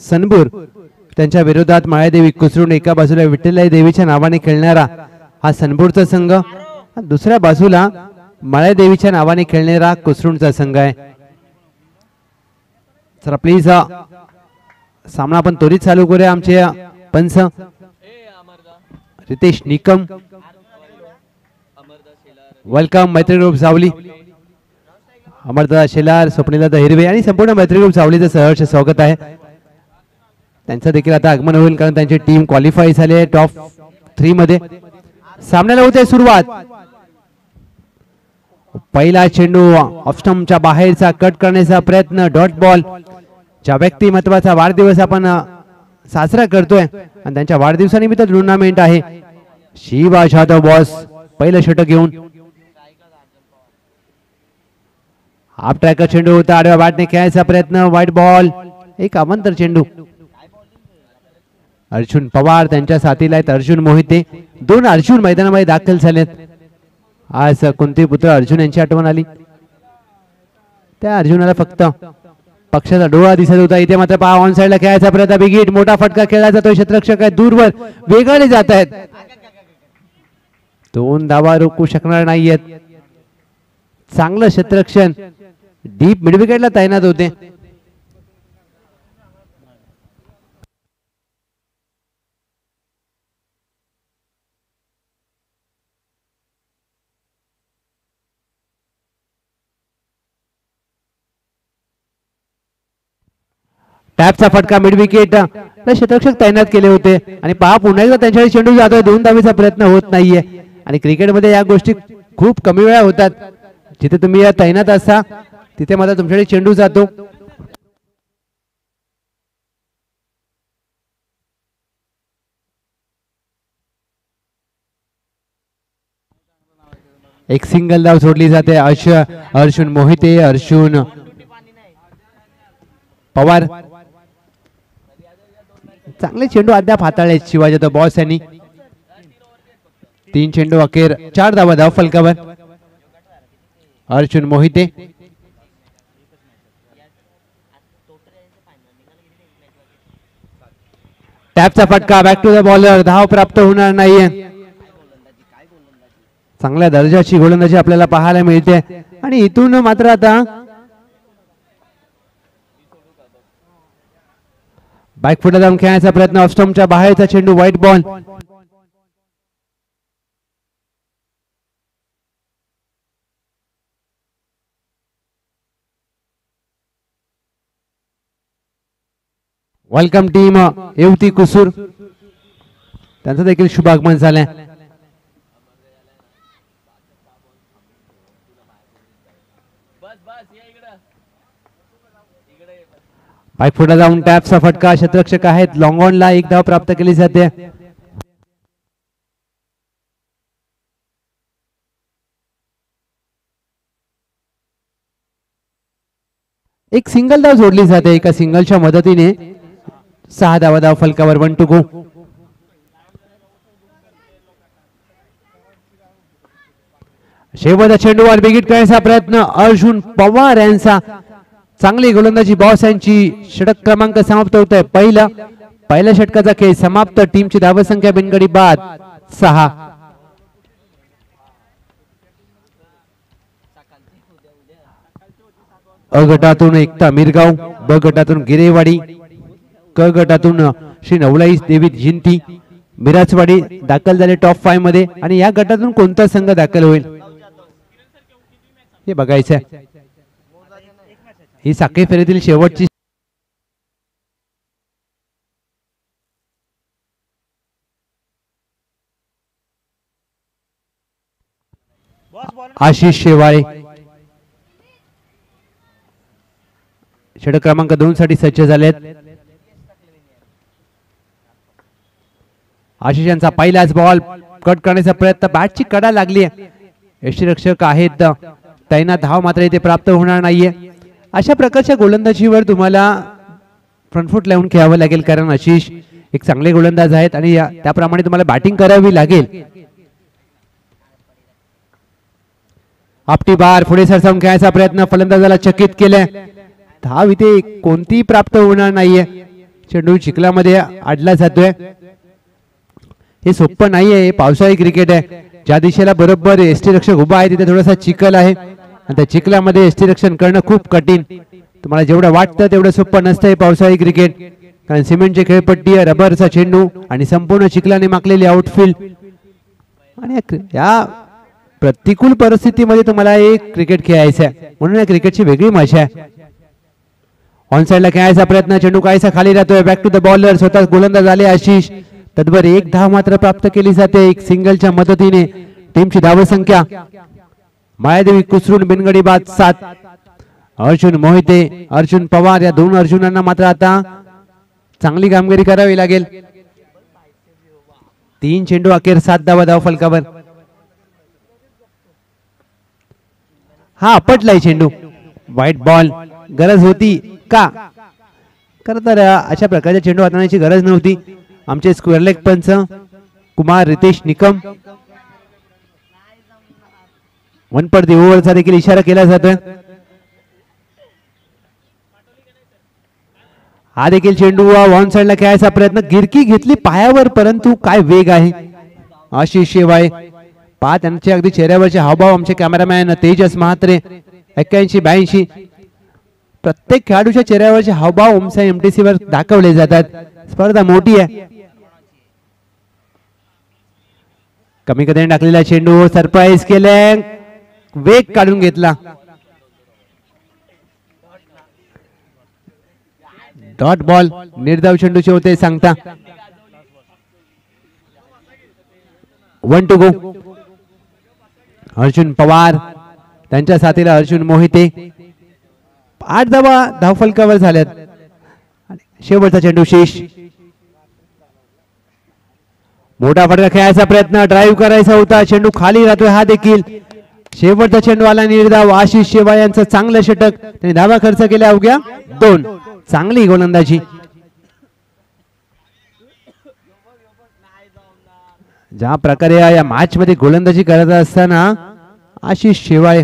सनबूर त्यांच्या विरोधात मायादेवी कुसरुण, एका बाजूला विठ्ठलाई देवीच्या नावाने खेळणारा हा सनबूरचा संघ, दुसऱ्या बाजूला मायादेवीच्या नावाने खेळणारा कुसरुणचा संघ आहे. चला प्लीज सामना आपण त्वरित चालू करूया. आमचे पंच रितेश निकम, वेलकम मैत्री ग्रुप सावली, अमरदादा शेलार, स्वप्नीलदा हिरवे आणि संपूर्ण मैत्री ग्रुप सावलीचं सहर्ष स्वागत आहे. त्यांचं देखील आता आगमन होईल कारण त्यांची टीम क्वालिफाय झाली आहे टॉप 3 मध्ये. सामन्याला होते सुरुवात. पहिला चेंडू ऑफ स्टंपच्या बाहेरचा कट करण्याचा प्रयत्न, डॉट बॉल. ज्या व्यक्तिमत्वाचा वाढदिवस आपण साजरा करतोय आणि त्यांच्या वाढदिवसानिमित्त टुर्नामेंट आहे, शिवा जाधव बॉस पहिलं षटक घेऊन. हाफ ट्रॅकर चेंडू होता, आडव्या बॅटने खेळायचा प्रयत्न, व्हाईट बॉल. एक अवंतर चेंडू. अर्जुन पवार त्यांच्या साथीला आहेत अर्जुन मोहिते. 2 अर्जुन मैदानामध्ये दाखल झालेत. आज कोणते पुत्र अर्जुन यांची आठवण आली. त्या अर्जुनाला फक्त पक्षाचा डोळा दिसत होता. इथे मात्र पहा ऑन साइडला खेळायचा प्रयत्न, बिगिट मोठा फटका खेळला जातोय. क्षेत्ररक्षक आहे दूरवर वेगाने जात आहेत. 2 धावा रोखू शकणार नाहीयेत. चांगलं क्षेत्ररक्षण, डीप मिडविकेटला तैनात होते. टॅपचा फटका मिड विकेट, क्षेत्ररक्षक तैनात केले होते आणि पहा पुन्हा एकदा त्यांच्याकडे चेंडू जातोय. 2 धावेचा प्रयत्न होत नाहीये आणि क्रिकेटमध्ये या गोष्टी खूप कमी वेळा होतात. जिथे तुम्ही या तैनात असता तिथे मात्र तुमच्याकडे चेंडू जातो. एक सिंगल धाव सोडली जाते. अर्जुन मोहिते, अर्जुन पवार चांगले चेंडू अद्याप हाताळले शिवाजी जाधव बॉस यांनी. 3 चेंडू अखेर 4 धावा धाव फलकावर. अर्जुन मोहिते टॅपचा फटका, बॅक टू द बॉलर, धाव प्राप्त होणार नाहीये. चांगल्या दर्जाची गोलंदाजी आपल्याला पाहायला मिळते आणि इथून मात्र आता बॅकफुटला जाऊन खेळायचा प्रयत्न, ऑफ स्टंपच्या बाहेरचा चेंडू, व्हाईट बॉल. वेलकम टीम येवती कुसूर, त्यांचं देखील शुभ आगमन झालंय. बॅकफुटला जाऊन टॅपचा फटका, क्षेत्ररक्षक आहेत लॉंग ऑनला, 1 धाव प्राप्त केली जाते. एक सिंगल धाव जोडली जाते. एका सिंगलच्या मदतीने 6 धावा धाव फलकावर. 1 टू गो. शेवटचा चेंडूवर बिगिट करण्याचा प्रयत्न अर्जुन पवार यांचा. चांगली गोलंदाजी बॉस यांची. षटक क्रमांक समाप्त होत आहे. पहिल्या षटकाचा खेळ समाप्त. टीमची धावसंख्या बिनगडी बाद 6. अ गटातून एकता मिरगाव, ब गटातून गिरेवाडी, क गटातून श्री नवलाई देवी जिंती मिराजवाडी दाखल झाले टॉप 5 मध्ये. आणि या गटातून कोणता संघ दाखल होईल हे बघायचं आहे. ही साखळी फेरीतील शेवटची आशिष शेवाळे षटक क्रमांक 2 साठी सज्ज झालेत. आशिष यांचा पहिलाच बॉल कट करण्याचा प्रयत्न, बॅटची कडा लागली आहे. यष्टीरक्षक आहेत तैनात, धाव मात्र इथे प्राप्त होणार नाहीये. अशा प्रकारच्या गोलंदाजीवर तुम्हाला फ्रंटफूट लावून खेळावं लागेल कारण आशिष एक चांगले गोलंदाज आहेत आणि त्याप्रमाणे तुम्हाला बॅटिंग करावी लागेल. आपटी बार पुढे सरसावून खेळायचा प्रयत्न, फलंदाजाला चकित केले. धाव इथे कोणतीही प्राप्त होणार नाहीये. चेंडू चिखलामध्ये अडला जातोय. हे सोपं नाहीये, हे पावसाळी क्रिकेट आहे. ज्या दिशेला बरोबर एसटी रक्षक उभा आहे तिथे थोडासा चिखल आहे आणि त्या चिखलामध्ये एसटी रक्षण करणं खूप कठीण. तुम्हाला जेवढं वाटतं तेवढं सोपं नसतं हे पावसाळी क्रिकेट, कारण सिमेंटची खेळपट्टी आहे, रबरचा चेंडू आणि संपूर्ण चिखलाने माखलेली आउटफील्ड. आणि या प्रतिकूल परिस्थितीमध्ये तुम्हाला एक क्रिकेट खेळायचं आहे, म्हणून या क्रिकेटची वेगळी मजा आहे. ऑन साइडला खेळायचा प्रयत्न, चेंडू काहीसा खाली राहतोय. बॅक टू द बॉलर, स्वतः गोलंदाज आले आशिष. तद्भर एक धाव मात्र प्राप्त केली जाते एक सिंगलच्या मदतीने. टीमची धावसंख्या मायादेवी कुसरून बिनगडी बाद 7. अर्जुन मोहिते, अर्जुन पवार या दोन अर्जुनांना मात्र आता चांगली कामगिरी करावी लागेल. 3 चेंडू अखेर 7 धावा धाव फलकावर. हा आपटलाय चेंडू, व्हाईट बॉल. गरज होती का? खरं तर अशा प्रकारच्या चेंडू हाताळण्याची गरज नव्हती. आमचे स्क्वेअर लेग पंच कुमार रितेश निकम, वनपडती ओव्हरचा देखील इशारा केला जातोय. हा देखील चेंडू ऑन साइडला खेळायचा प्रयत्न, गिरकी घेतली पायावर, परंतु काय वेग आहे आशिष शेवाळे. पहा त्यांचे अगदी चेहऱ्यावरचे हावभाव आमचे कॅमेरामॅन तेजस म्हात्रे. 81-82 प्रत्येक खेळाडूच्या चेहऱ्यावरचे हावभाव ओमसा एमटीसी वर दाखवले जातात. स्पर्धा मोठी आहे. कमी कधी टाकलेला चेंडू सरप्राईज केले, वेग काढून घेतला. डॉट बॉल, निर्धाव चेंडूचे होते सांगता. 1 to go. अर्जुन पवार त्यांच्या साथीला अर्जुन मोहिते. 8 धावा धाव फलकावर झाल्यात. शेवटचा चेंडू शेष. मोठा फटका खेळायचा प्रयत्न, ड्राईव्ह करायचा होता, चेंडू खाली राहतोय. हा देखील शेवटचा चेंडू आला निर्धाव. आशिष शेवाळे यांचं चांगलं षटक, त्यांनी धावा खर्च केल्या अवघ्या 2. चांगली गोलंदाजी. ज्या प्रकारे या मॅच मध्ये गोलंदाजी करत असताना आशिष शेवाळे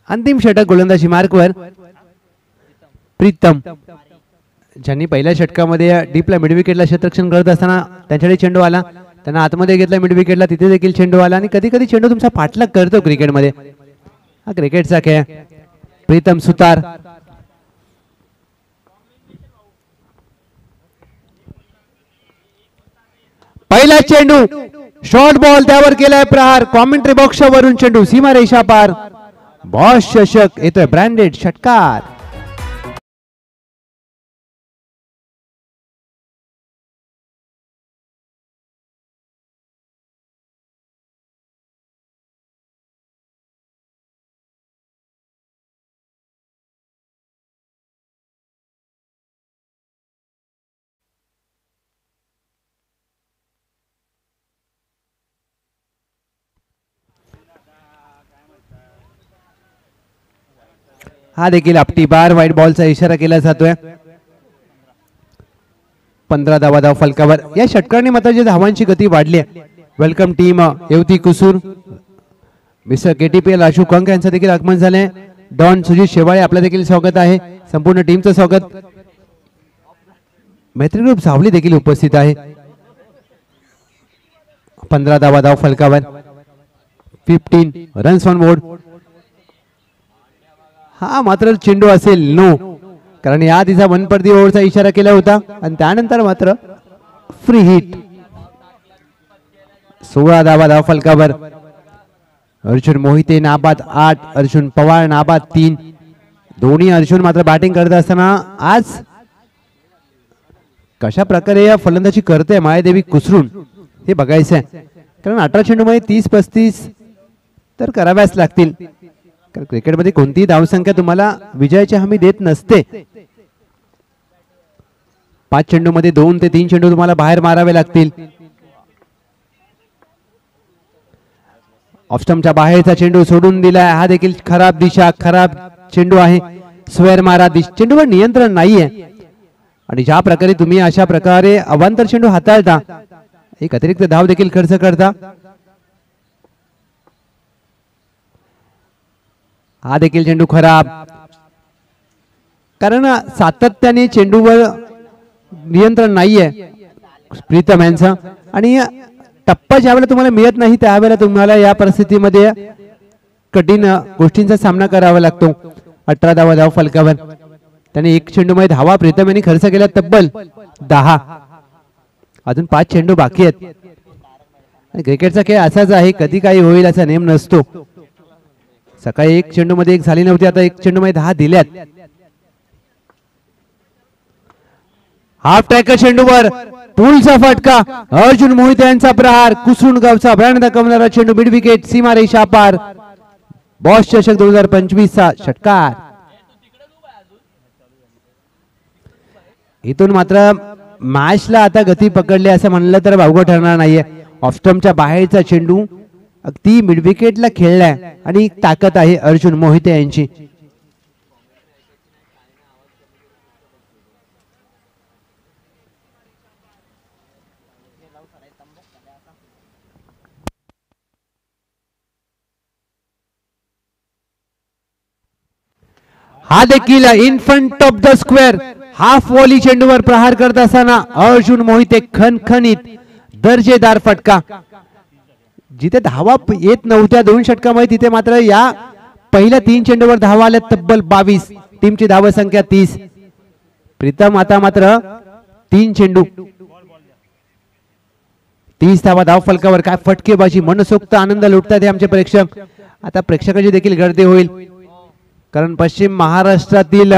अंतिम षटक गोलंदाजी मार्कवर प्रीतम, ज्यांनी पहिल्या षटकामध्ये डीपला मिड विकेटला क्षेत्ररक्षण करत असताना त्यांच्याकडे चेंडू आला, त्यांना आतमध्ये घेतला मिड विकेटला, तिथे देखील चेंडू आला. आणि कधी कधी चेंडू तुमचा पाठलाग करतो क्रिकेटमध्ये. हा क्रिकेटचा खेळ. प्रीतम सुतार, पहिला चेंडू शॉर्ट बॉल, त्यावर केलाय प्रहार. कॉमेंट्री बॉक्सच्या वरून चेंडू सीमा रेषा पार. बॉस चषक येतोय ब्रँडेड षटकार. हा देखील आपटी बार. व्हाईट बॉलचा इशारा केला जातोय. 15 धावा धाव फलकावर. या षटकाने मात्र जे धावांची गती वाढली आहे. वेलकम टीम येवती कुसूर, मिस्टर केटीपीएल राजू कंक यांचं देखील आगमन झालंय. डॉन सुजित शेवाळे आपलं देखील स्वागत आहे. संपूर्ण टीमचं स्वागत. मैत्री ग्रुप सावली देखील उपस्थित आहे. 15 धावा धाव फलकावर. 15 रन्स ऑन बोर्ड. हा मात्र चेंडू असेल नो, कारण या आधीचा वनपरती ओव्हरचा इशारा केला होता आणि त्यानंतर मात्र फ्री हिट. 16 धावा धाव फलकावर. अर्जुन मोहिते नाबाद 8, अर्जुन पवार नाबाद 3. दोन्ही अर्जुन मात्र बॅटिंग करत असताना आज कशा प्रकारे या फलंदाजी करते मायादेवी कुसरून हे बघायचं आहे. कारण 18 चेंडूमध्ये 30-35 तर कराव्याच लागतील. कारण क्रिकेटमध्ये कोणतीही धावसंख्या तुम्हाला विजयाची हमी देत नसते. 5 चेंडूमध्ये 2 ते 3 चेंडू तुम्हाला बाहेर मारावे लागतील. ऑफस्टंपच्या बाहेरचा चेंडू सोडून दिलाय. हा देखील खराब दिशा, खराब चेंडू आहे. स्क्वेअर मारा. चेंडूवर नियंत्रण नाहीये आणि ज्या प्रकारे तुम्ही अशा प्रकारे अवांतर चेंडू हाताळता एक अतिरिक्त धाव देखील खर्च करता. हा देखील चेंडू खराब, कारण सातत्याने चेंडूवर नियंत्रण नाहीये प्रीतम यांचं आणि टप्पा ज्यावेळेला तुम्हाला मिळत नाही त्यावेळेला तुम्हाला या परिस्थितीमध्ये कठीण गोष्टींचा सामना करावा लागतो. 18 धावा धाव फलकावर. त्याने एक चेंडूमध्ये धावा प्रीतम यांनी खर्च केला तब्बल 10. अजून 5 चेंडू बाकी आहेत. क्रिकेटचा खेळ असाच आहे, कधी काही होईल असा नेम नसतो. सकाळी एक चेंडू मध्ये एक झाली नव्हती, आता एक चेंडू मध्ये 10 दिल्यात. हाफ ट्रॅकर चेंडूवर पुलचा फटका. अर्जुन मोहिते यांचा प्रहार. कुसुंडगावचा ब्रँड दाखवणारा चेंडू मिड विकेट सीमारेषा पार. बॉस चषक 2025 चा षटकार. इथून मात्र मॅचला आता गती पकडली असं म्हणलं तर अवघड ठरणार नाहीये. ऑफस्टम्पच्या बाहेरचा चेंडू अगदी मिड विकेटला खेळलाय आणि ताकद आहे अर्जुन मोहिते यांची. हा देखील in front of the square half volley चेंडूवर प्रहार करत असताना अर्जुन मोहिते खणखणीत दर्जेदार फटका. जिथे धावा येत नव्हत्या 2 षटकामध्ये तिथे मात्र या पहिल्या 3 चेंडूवर धावा आल्या तब्बल 22. टीमची धाव संख्या 30. प्रीतम आता मात्र 3 चेंडू 30 धावा धाव फलकावर. काय फटकेबाजी, मनसोक्त आनंद लुटतात हे आमचे प्रेक्षक. आता प्रेक्षकांची देखील गर्दी होईल, कारण पश्चिम महाराष्ट्रातील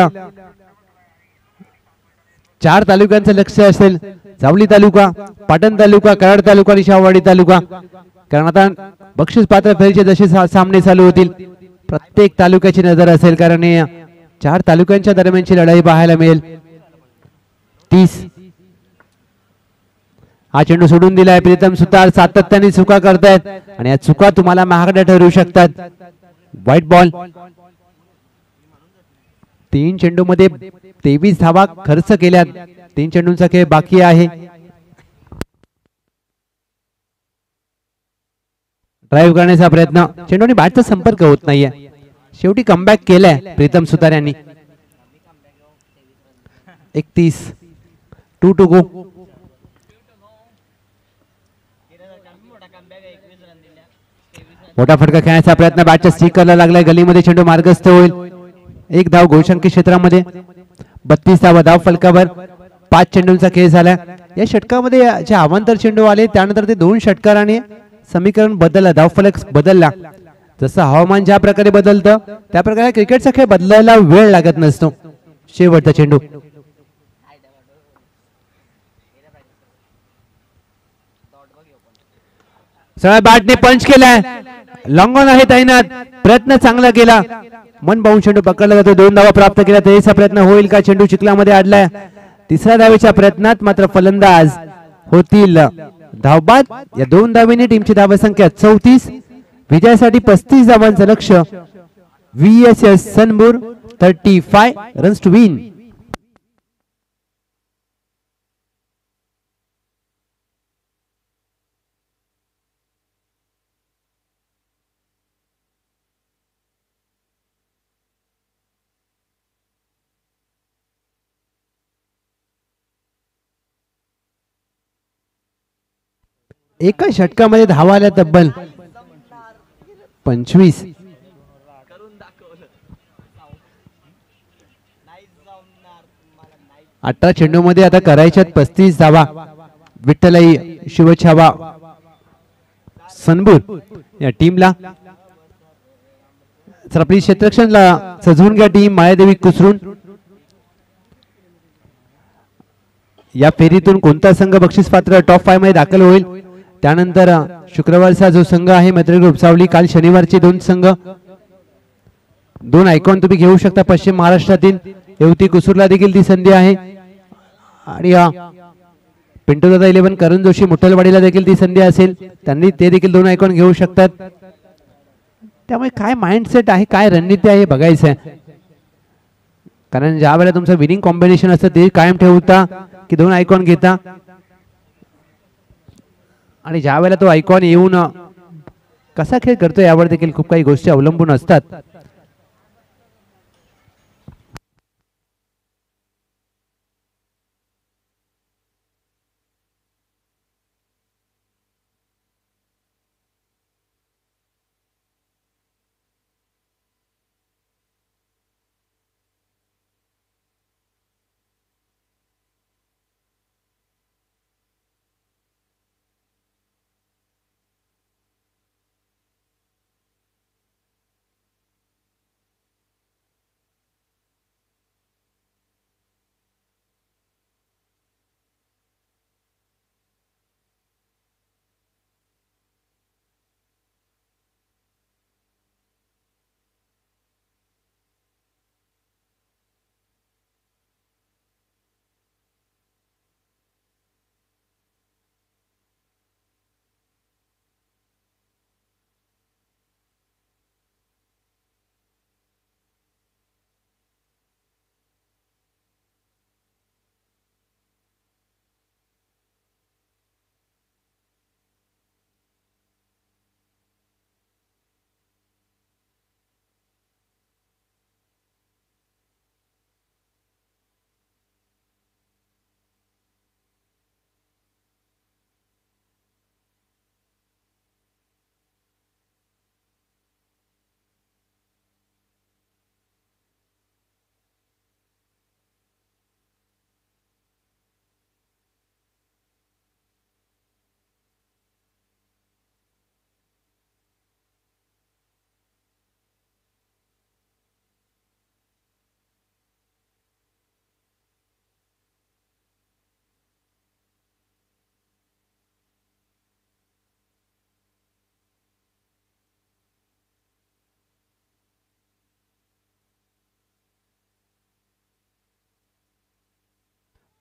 4 तालुक्यांचं लक्ष असेल. जावली तालुका, पाटण तालुका, कराड तालुका आणि शाहवाडी तालुका. कारण आता बक्षीस पात्र फेरीचे जसे सामने चालू होतील प्रत्येक तालुक्याची नजर असेल, कारण 4 तालुक्यांच्या दरम्यानची लढाई पाहायला मिळेल. 30. हा चेंडू सोडून दिलाय. प्रीतम सुतार सातत्याने चुका करतायत आणि या चुका तुम्हाला महागड्या ठरू शकतात. White ball. 3 चेंडू मध्ये 23 धावा खर्च केल्यात. 3 चेंडूंचा खेळ बाकी आहे. ड्राईव्ह करण्याचा प्रयत्न, चेंडूने बॅटचा संपर्क होत नाहीये. शेवटी कमबॅक केलाय प्रीतम सुतार यांनी. 31. 2 to go. मोठा फटका खेळण्याचा प्रयत्न, बॅटच्या स्टिकरला लागलाय. गलीमध्ये चेंडू मार्गस्थ होईल. 1 धाव घोषणकी क्षेत्रामध्ये. 32 धावा धाव फलकावर. 5 चेंडूंचा खेळ झाला. या षटकामध्ये जे अवांतर चेंडू आले त्यानंतर ते 2 षटकाराने समीकरण बदललं, धावफलक बदलला. जसं हवामान ज्या प्रकारे बदलतं त्या प्रकारे क्रिकेटचा खेळ बदलायला वेळ लागत नसतो. शेवटचा चेंडू. सरळ बॅटने पंच केलाय. लॉंग ऑन आहे तैनात. प्रयत्न चांगला केला. मन पाहून चेंडू पकडला जातो. 2 धावा प्राप्त केला. तरीचा प्रयत्न होईल का? चेंडू चिखलामध्ये अडलाय. 3ऱ्या धावेच्या प्रयत्नात मात्र फलंदाज होतील धावबाद. या 2 धावेने टीमची धावसंख्या 34. विजयासाठी 35 धावांचं लक्ष. VSS Sanbur 35 runs to win. एका षटकामध्ये धावा आल्या तब्बल 25. अठरा चेंडू मध्ये आता करायच्यात 35 धावा. विठ्ठलाई शिवछावा सनबूर या टीमला. तर आपली क्षेत्ररक्षणला सजवून घ्या टीम. मायादेवी कुसरून. या फेरीतून कोणता संघ बक्षीस पात्र टॉप 5 मध्ये दाखल होईल? त्यानंतर शुक्रवारचा जो संघ आहे मैत्री ग्रुप सावली, काल शनिवारचे 2 संघ, 2 आयकॉन तुम्ही घेऊ शकता. पश्चिम महाराष्ट्रातील येवती कुसूरला देखील ती संधी आहे आणि पिंटू दादा 11 करण जोशी मुठलवाडीला देखील ती संधी असेल. त्यांनी ते देखील 2 आयकॉन घेऊ शकतात. त्यामुळे काय माइंडसेट आहे, काय रणनीती आहे बघायचं आहे. कारण ज्या वेळेला तुमचं विनिंग कॉम्बिनेशन असतं ते कायम ठेवता की दोन आयकॉन घेता, आणि ज्या वेळेला तो आयकॉन येऊन कसा खेळ करतो यावर देखील खूप काही गोष्टी अवलंबून असतात.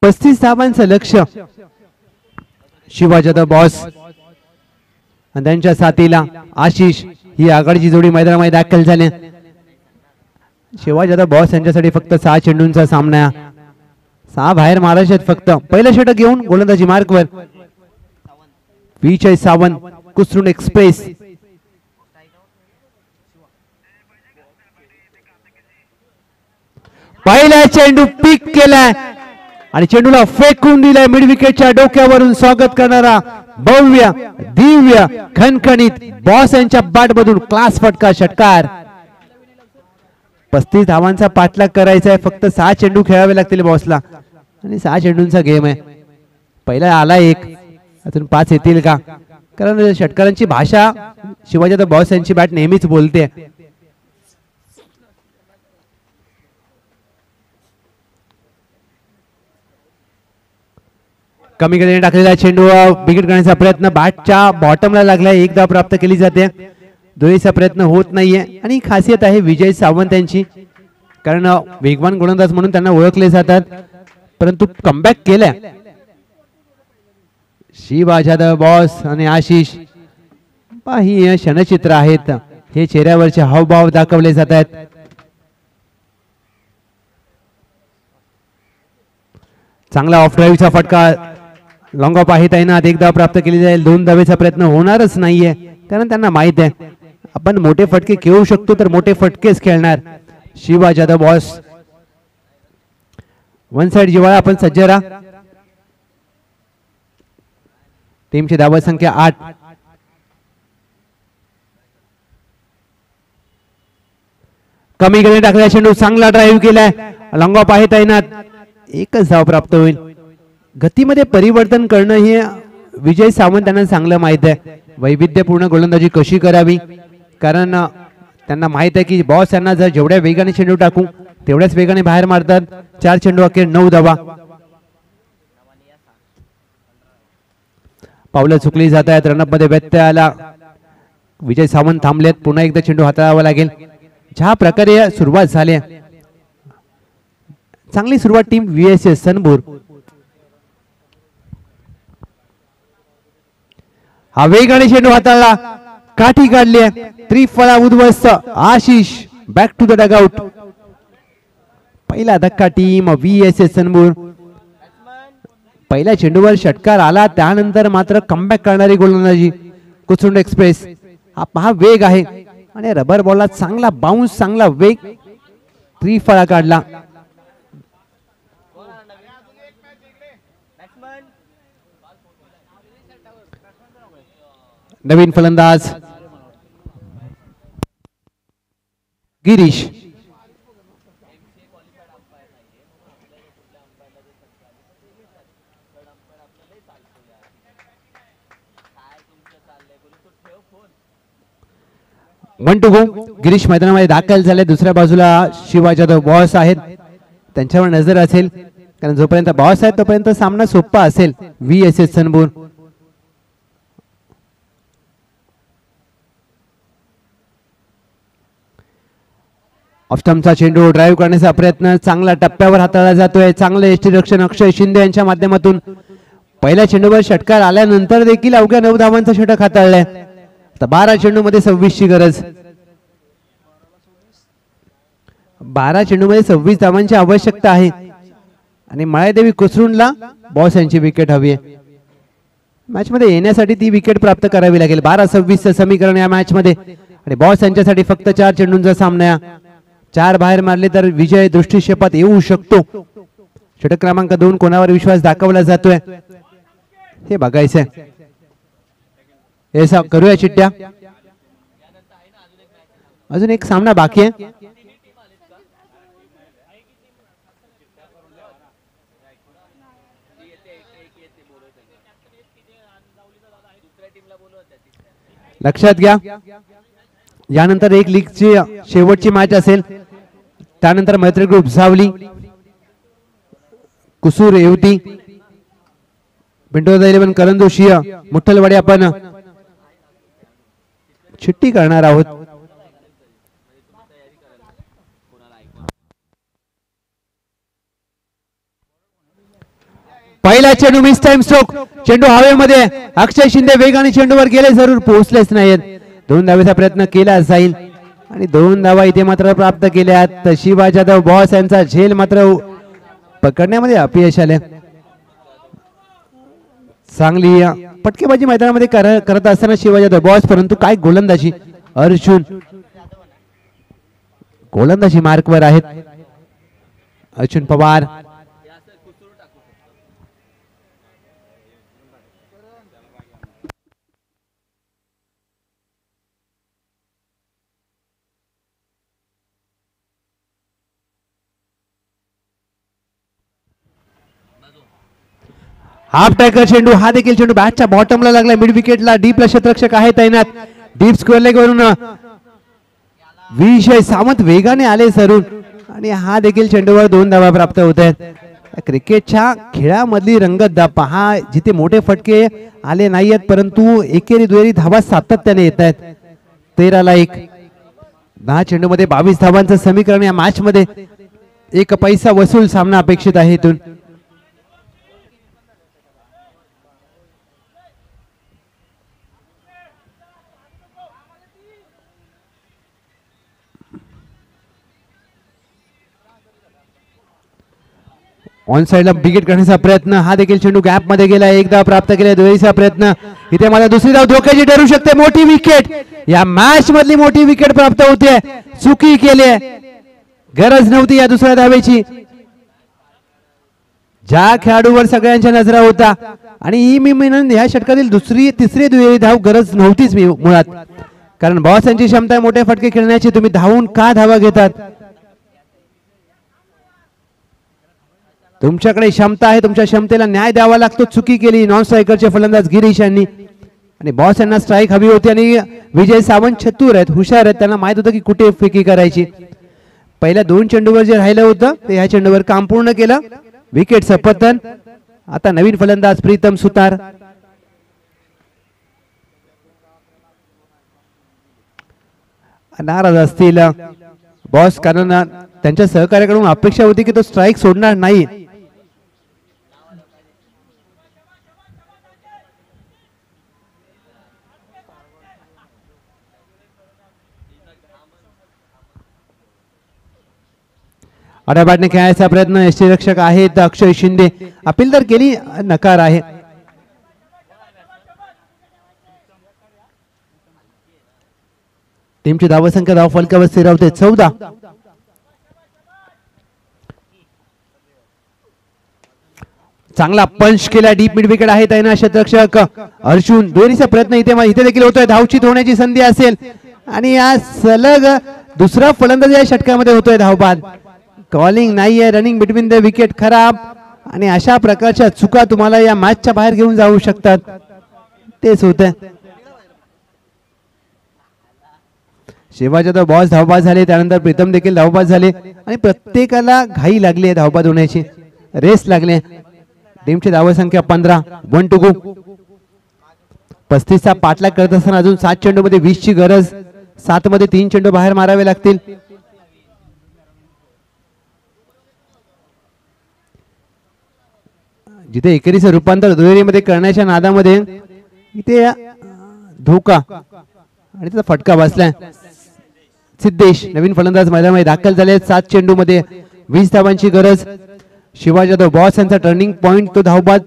पस्तीस धावांचं लक्ष शिवा जाधव बॉस आणि त्यांच्या साथीला आशिष ही आघाडीची जोडी मैदानामध्ये दाखल झाली. शिवा जाधव बॉस यांच्यासाठी फक्त 6 चेंडूंचा सामना, 6 बाहेर मारायचे आहेत फक्त. पहिलं षटक घेऊन गोलंदाजी मार्कवर विजय सावंत कुसरून एक्सप्रेस. पहिला चेंडू पिक केलाय आणि चेंडूला फेकून दिलाय मिड विकेटच्या डोक्यावरून. स्वागत करणारा भव्य दिव्य खणखणीत बॉस यांच्या बॅटमधून क्लास फटका षटकार. 35 धावांचा पाठलाग करायचा आहे, फक्त 6 चेंडू खेळावे लागतील बॉसला आणि 6 चेंडूंचा गेम आहे. पहिला आला 1, अजून 5 येतील का? कारण षटकारांची भाषा शिवाजी बॉस यांची बॅट नेहमीच बोलते. कमी गतीने टाकलेला चेंडू विकेट करण्याचा प्रयत्न बॅटच्या बॉटमला लागला, 1 धाव प्राप्त केली जाते. दोन्हीचा प्रयत्न होत नाहीये आणि खासियत आहे विजय सावंत यांची, कारण वेगवान गोलंदाज म्हणून त्यांना ओळखले जातात, परंतु कमबॅक केलाय. शिवा जाधव बॉस आणि आशिष ही क्षणचित्र आहेत, हे चेहऱ्यावरचे हावभाव दाखवले जात आहेत. चांगला ऑफ ड्राईव्हचा फटका, लॉंग ऑफ आहे तैनात, 1 धाव प्राप्त केली जाईल. 2 धावेचा प्रयत्न होणारच नाहीये, कारण त्यांना माहित आहे आपण मोठे फटके खेळू शकतो तर मोठे फटकेच खेळणार. Shiva Jadhav boss one side जिवाळा, आपण सज्ज राहा. टीमची धावा संख्या 8. कमी गतीने टाकलेला चेंडू, चांगला ड्राईव्ह केलाय, लॉंग ऑफ आहे तैनात, 1च धाव प्राप्त होईल. गतीमध्ये परिवर्तन करणं हे विजय सावंत यांना चांगलं माहित आहे, वैविध्यपूर्ण गोलंदाजी कशी करावी, कारण त्यांना माहित आहे की बॉस यांना जर जेवढ्या वेगाने चेंडू टाकू तेवढ्याच वेगाने बाहेर मारतात. 4 चेंडू अखेर 9 धावा. पावलं चुकली जात आहेत, रनअप मध्ये व्यत्यय आला, विजय सावंत थांबलेत. पुन्हा एकदा चेंडू हाताळावा लागेल. ज्या प्रकारे सुरुवात झाली, चांगली सुरुवात टीम व्हीएसएस सनबूर. हा वेगाने चेंडू हाताळला, काठी काढली, त्रिफळा उद्ध्वस्त. Ashish back to the dugout. पहिला धक्का टीम VSS सनबूर. पहिल्या चेंडूवर षटकार आला त्यानंतर मात्र कमबॅक करणारी गोलंदाजी कुसुंड एक्सप्रेस. हा पहा वेग आहे आणि रबर बॉलला चांगला बाउन्स, चांगला वेग, त्रिफळा काढला. नवीन फलंदाज Girish. One to go. Girish मैदानामध्ये दाखल झाले. दुसऱ्या बाजूला शिवा जाधव बॉस आहेत, त्यांच्यावर नजर असेल कारण जोपर्यंत बॉस आहे तोपर्यंत सामना सोपा असेल. VSS सनबूर. ऑफस्टंपचा चेंडू ड्राईव्ह करण्याचा प्रयत्न चांगला टप्प्यावर हाताळला जातोय. चांगले यष्टीरक्षण अक्षय शिंदे यांच्या माध्यमातून. पहिल्या चेंडूवर षटकार आल्यानंतर देखील अवघ्या 9 धावांचं षटक हाताळलंय. आता 12 चेंडूमध्ये 26 ची गरज. 12 चेंडूमध्ये 26 धावांची आवश्यकता आहे आणि माळेदेवी कुसरुंडला बॉस यांची विकेट हवी आहे. मॅच मध्ये येण्यासाठी ती विकेट प्राप्त करावी लागेल. 12-26 समीकरण या मॅच मध्ये आणि बॉस यांच्यासाठी फक्त 4 चेंडूंचा सामना. 4 बाहेर मारले तर विजय दृष्टिक्षेपात येऊ शकतो. षटक क्रमांक 2 कोणावर विश्वास दाखवला जातोय हे बघायचंय. ऐसा करूया चिट्ट्या. अजून एक सामना बाकी आहे. लक्षात घ्या यानंतर एक लीगची शेवटची मॅच असेल. त्यानंतर मैत्री ग्रुप सावली, कुसूर येवती, पिंटोदा 11 करंदोशी, मुठ्ठलवाडी आपण चिट्टी करणार आहोत. पहिला चेंडू मिस टाइम स्ट्रोक. चेंडू हवेमध्ये. अक्षय शिंदे वेगाने चेंडूवर गेले, जरूर पोहोचलेच नाहीत. 2 धावेचा प्रयत्न केला जाईल आणि 2 धावा इथे मात्र प्राप्त केल्यात. शिवा जाधव बॉस यांचा झेल मात्र पकडण्यामध्ये अपयश आले. चांगली पटकेबाजी मैदानामध्ये करत असताना शिवा जाधव बॉस, परंतु काय गोलंदाजी. अर्जुन गोलंदाजी मार्कवर आहेत. अर्जुन पवार. हाफ टॅकर चेंडू. हा देखील चेंडू बॅटच्या बॉटमला लागला. मिड विकेटला डीपला क्षेत्ररक्षक आहे तैनात. डीप स्क्वेअर लेग वरून विजय सावंत वेगाने आले सरून आणि हा देखील चेंडूवर 2 धावा प्राप्त होत आहेत. क्रिकेटच्या खेळामधली रंगत पहा, जिथे मोठे फटके आले नाहीयेत परंतु एकेरी दुहेरी धावा सातत्याने येत आहेत. 13-1. 10 चेंडूमध्ये 22 धावांचं समीकरण. या मॅच मध्ये 1 पैसा वसूल सामना अपेक्षित आहे इथून. ऑन साइडला विकेट करण्याचा प्रयत्न. हा देखील चेंडू गॅप मध्ये गेला. 1 धाव प्राप्त केला. दुहेरीचा प्रयत्न. इथे मला दुसरी धाव धोक्याची ठरू शकते. मोठी विकेट. या मॅच मधली मोठी विकेट प्राप्त होते. चुकी केली, गरज नव्हती या दुसऱ्या धावेची. ज्या खेळाडूवर सगळ्यांच्या नजरा होता आणि ही मी म्हणून या षटकातील तिसरी दुहेरी धाव गरज नव्हतीच मुळात, कारण बॉस यांची क्षमता आहे मोठे फटके खेळण्याची. तुम्ही धावून का धावा घेतात? तुमच्याकडे क्षमता आहे, तुमच्या क्षमतेला न्याय द्यावा लागतो. चुकी केली नॉन स्ट्रायकरचे फलंदाज गिरीश यांनी आणि बॉस यांना स्ट्राईक हवी होती आणि विजय सावंत चतुर आहेत, हुशार आहेत. त्यांना माहित होतं की कुठे फेकी करायची. पहिल्या 2 चेंडूवर जे राहिलं होतं ते ह्या चेंडूवर काम पूर्ण केलं. विकेटचं पतन. आता नवीन फलंदाज प्रीतम सुतार. नाराज असतील बॉस, कारण त्यांच्या सहकार्याकडून अपेक्षा होती की तो स्ट्राईक सोडणार नाही. आडाबाटने खेळायचा प्रयत्न, यष्टीरक्षक आहेत अक्षय शिंदे, अपील तर केली, नकार आहे. टीमची धावसंख्या धाव फलकावर स्थिरावते 14. चांगला पंच केला, डीप मिड विकेट आहे तैना क्षेत्ररक्षक अर्जुन. दुहेरीचा प्रयत्न इथे देखील होतोय, धावचीत होण्याची संधी असेल आणि या सलग दुसरा फलंदाज या षटकामध्ये होतोय धावबाद. कॉलिंग नाहीये, रनिंग बिटवीन द विकेट खराब आणि अशा प्रकारच्या चुका तुम्हाला या मॅचच्या बाहेर घेऊन जाऊ शकतात. तेच होतंय. शिवाजी जाधव बॉस धावबाद झाले, त्यानंतर प्रीतम देखील धावबाद झाले आणि प्रत्येकाला घाई लागली आहे धावबाद होण्याची, रेस लागले. टीमची धावसंख्या 15. 1 to go. 35चा पाठलाग करत असताना अजून 7 चेंडूमध्ये 20 ची गरज. 7 मध्ये 3 चेंडू बाहेर मारावे लागतील. जिथे एकेरीचं रूपांतर दुहेरीमध्ये करण्याच्या नादामध्ये इथे धोका आणि त्याचा फटका बसलाय. सिद्धेश नवीन फलंदाज मैदानामध्ये दाखल झाले. 7 चेंडूमध्ये 20 धावांची गरज. शिवाजी जाधव बॉस यांचा टर्निंग पॉइंट तो धावबाद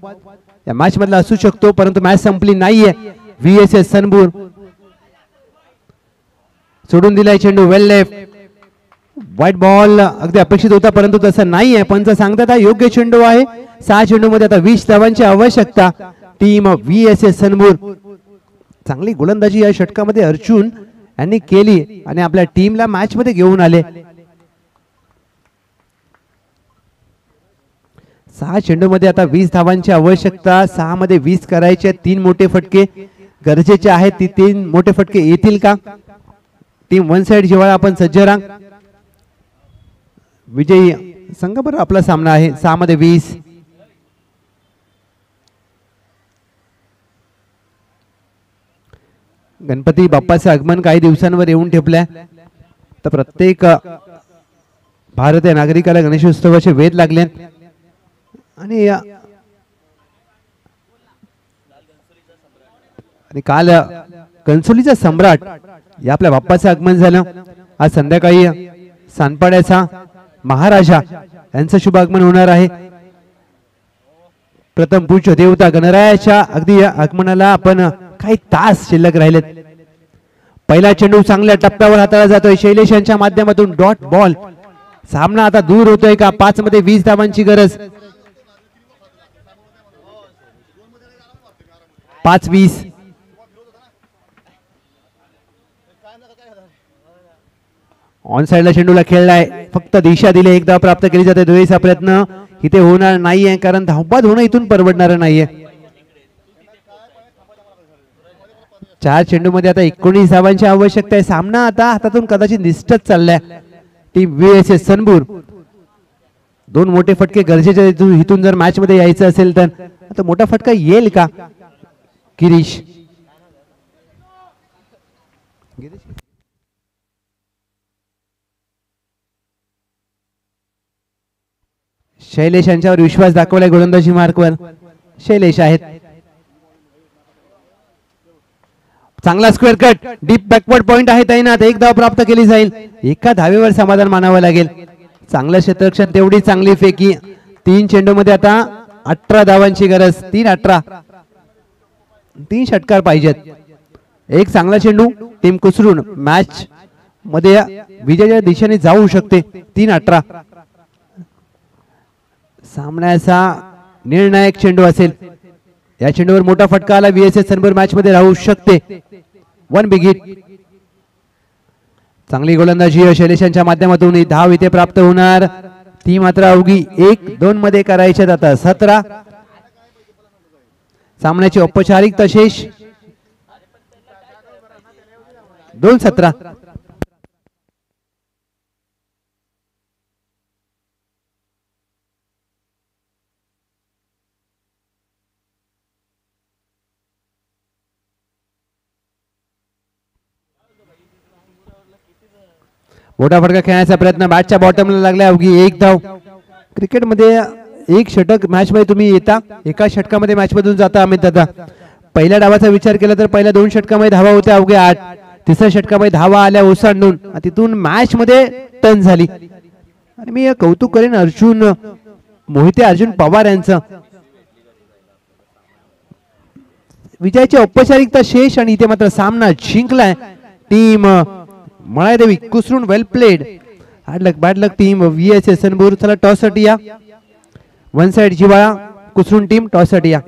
या मॅच मधला असू शकतो, परंतु मॅच संपली नाहीये. VSS सनबूर सोडून दिलाय चेंडू, वेल लेफ्ट. व्हाईट बॉल अगदी अपेक्षित होता, परंतु तसं नाहीये. पंच सांगतात योग्य चेंडू आहे. 6 चेंडूमध्ये आता 20 धावांची आवश्यकता. Team VSS सनबूर. चांगली गोलंदाजी या षटकामध्ये अर्जुन यांनी केली आणि आपल्या टीमला मॅच मध्ये घेऊन आले. 6 चेंडूमध्ये आता 20 धावांची आवश्यकता. 6 मध्ये 20 करायचे. 3 मोठे फटके गरजेचे आहेत. 3 मोठे फटके येतील का? टीम वन साइड जेव्हा आपण सज्ज राहा. विजयी संघ बरोबर आपला सामना आहे. 6 मध्ये 20. गणपती बाप्पाचे आगमन काही दिवसांवर येऊन ठेपले, तर प्रत्येक भारतीय नागरिकाला गणेशोत्सवाचे वेध लागले आणि काल कणसोलीचा सम्राट या आपल्या बाप्पाचं आगमन झालं. आज संध्याकाळी सानपाड्याचा महाराजा यांचं शुभ आगमन होणार आहे. प्रथम पूज्य देवता गणरायाच्या अगदी आगमनाला आपण काही तास शिल्लक राहिलेत. पहिला चेंडू चांगल्या टप्प्यावर हाताळला जातोय. शैलेश यांच्या माध्यमातून डॉट बॉल. सामना आता दूर होतोय का? 5 मध्ये 20 धावांची गरज. 5-20. ऑन साइडला चेंडूला खेळलाय, फक्त दिशा दिली. एक धाव प्राप्त केली जाते. दुहेरीचा प्रयत्न इथे होणार नाहीये, कारण धावबाद होणं इथून परवडणार नाहीये. 4 चेंडूमध्ये आता 19 धावांची आवश्यकता आहे. सामना आता हातातून कदाचित निष्ठच चाललाय. Team VSS सनबूर. 2 मोठे फटके गरजेचे. इथून जर मॅच मध्ये यायचं असेल तर आता मोठा फटका येईल का? गिरीश शैलेश यांच्यावर विश्वास दाखवलाय. गोलंदाजी मार्कवर शैलेश आहेत. चांगला square cut, deep backward point आहे तैनात. 1 धाव प्राप्त केली जाईल. एका धावेवर समाधान मानावं लागेल. चांगलं क्षेत्ररक्षण, तेवढी चांगली फेकी. 3 चेंडूमध्ये आता 18 धावांची गरज. 3-18. 3 षटकार पाहिजेत. एक चांगला चेंडू टीम कुसरून मॅच मध्ये विजयाच्या दिशेने जाऊ शकते. 3-18 सामन्याचा निर्णायक चेंडू असेल. या चेंडूवर मोठा फटका आला. VSS सनबूर मॅच मध्ये राहू शकते. 1 बिग हिट. चांगली गोलंदाजी शैलेशांच्या माध्यमातून धाव इथे प्राप्त होणार. ती मात्र अवघी 1-2 मध्ये करायचे. आता 17. सामन्याची औपचारिकता शेष. 2-17. मोठा फटका खेळण्याचा प्रयत्न. बॅटच्या बॉटमला लागला. अवघी 1 धाव. क्रिकेटमध्ये 1 षटक मॅच मध्ये तुम्ही येता, एका षटकामध्ये मॅच मधून जाता. अमित दादा, पहिल्या डावाचा विचार केला तर पहिल्या 2 षटकामध्ये धावा होत्या अवघे 8. तिसऱ्या षटकामध्ये धावा आल्या ओसांडून. तिथून मॅच मध्ये टर्न झाली आणि मी कौतुक करेन अर्जुन मोहिते, अर्जुन पवार यांचं. विजयाची औपचारिकता शेष आणि इथे मात्र सामना जिंकलाय टीम मळादेवी कुसरून. वेल प्लेड. बॅड लक टीम VSS सनबूर. चला टॉस साठी या. वन साइड जिवाळा कुसरून टीम टॉस साठी या.